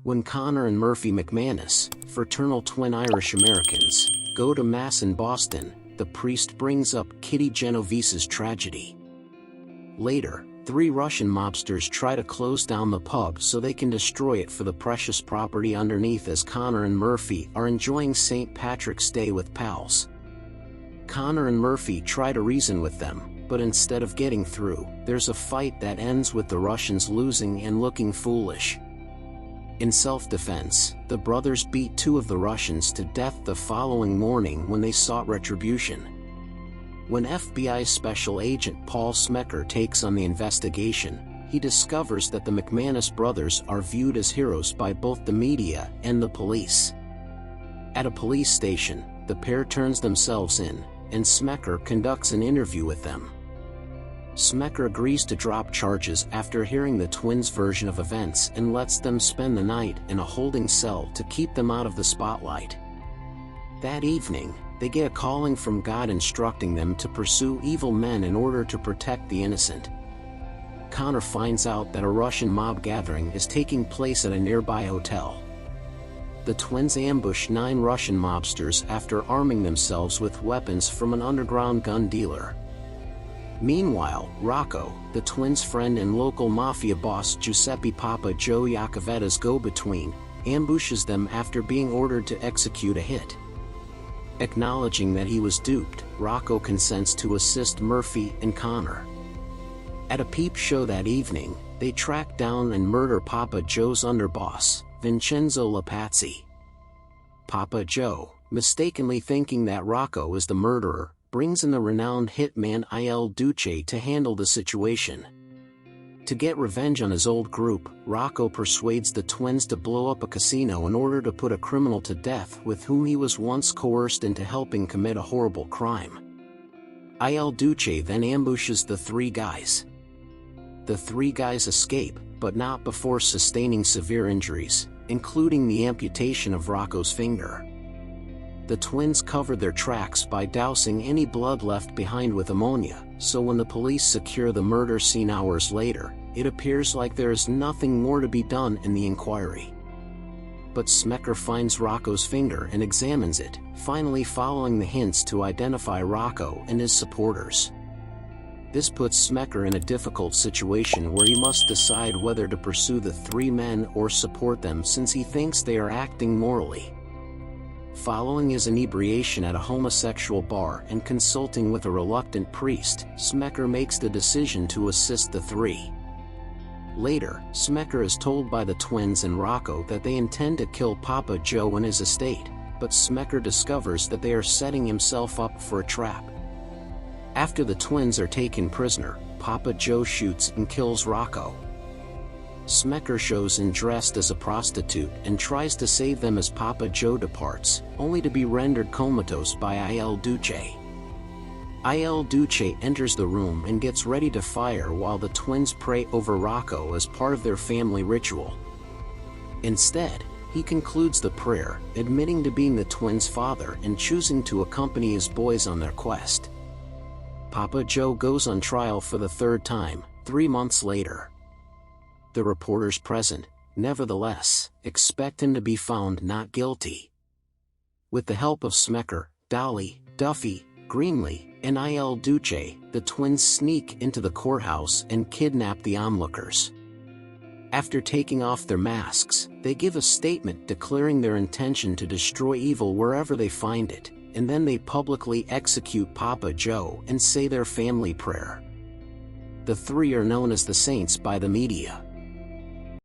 When Connor and Murphy McManus, fraternal twin Irish Americans, go to Mass in Boston, the priest brings up Kitty Genovese's tragedy. Later, 3 Russian mobsters try to close down the pub so they can destroy it for the precious property underneath as Connor and Murphy are enjoying St. Patrick's Day with pals. Connor and Murphy try to reason with them, but instead of getting through, there's a fight that ends with the Russians losing and looking foolish. In self-defense, the brothers beat 2 of the Russians to death the following morning when they sought retribution. When FBI Special Agent Paul Smecker takes on the investigation, he discovers that the McManus brothers are viewed as heroes by both the media and the police. At a police station, the pair turns themselves in, and Smecker conducts an interview with them. Smecker agrees to drop charges after hearing the twins' version of events and lets them spend the night in a holding cell to keep them out of the spotlight. That evening, they get a calling from God instructing them to pursue evil men in order to protect the innocent. Connor finds out that a Russian mob gathering is taking place at a nearby hotel. The twins ambush 9 Russian mobsters after arming themselves with weapons from an underground gun dealer. Meanwhile, Rocco, the twins' friend and local mafia boss Giuseppe Papa Joe Iacovetta's go-between, ambushes them after being ordered to execute a hit. Acknowledging that he was duped, Rocco consents to assist Murphy and Connor. At a peep show that evening, they track down and murder Papa Joe's underboss, Vincenzo Lapazzi. Papa Joe, mistakenly thinking that Rocco is the murderer, brings in the renowned hitman Il Duce to handle the situation. To get revenge on his old group, Rocco persuades the twins to blow up a casino in order to put a criminal to death with whom he was once coerced into helping commit a horrible crime. Il Duce then ambushes the 3 guys. The 3 guys escape, but not before sustaining severe injuries, including the amputation of Rocco's finger. The twins cover their tracks by dousing any blood left behind with ammonia, so when the police secure the murder scene hours later, it appears like there is nothing more to be done in the inquiry. But Smecker finds Rocco's finger and examines it, finally following the hints to identify Rocco and his supporters. This puts Smecker in a difficult situation where he must decide whether to pursue the 3 men or support them since he thinks they are acting morally. Following his inebriation at a homosexual bar and consulting with a reluctant priest, Smecker makes the decision to assist the 3. Later, Smecker is told by the twins and Rocco that they intend to kill Papa Joe and his estate, but Smecker discovers that they are setting himself up for a trap. After the twins are taken prisoner, Papa Joe shoots and kills Rocco. Smecker shows in dressed as a prostitute and tries to save them as Papa Joe departs, only to be rendered comatose by Il Duce. Il Duce enters the room and gets ready to fire while the twins pray over Rocco as part of their family ritual. Instead, he concludes the prayer, admitting to being the twins' father and choosing to accompany his boys on their quest. Papa Joe goes on trial for the 3rd time, 3 months later. The reporters present, nevertheless, expect him to be found not guilty. With the help of Smecker, Dolly, Duffy, Greenlee, and Il Duce, the twins sneak into the courthouse and kidnap the onlookers. After taking off their masks, they give a statement declaring their intention to destroy evil wherever they find it, and then they publicly execute Papa Joe and say their family prayer. The 3 are known as the Saints by the media.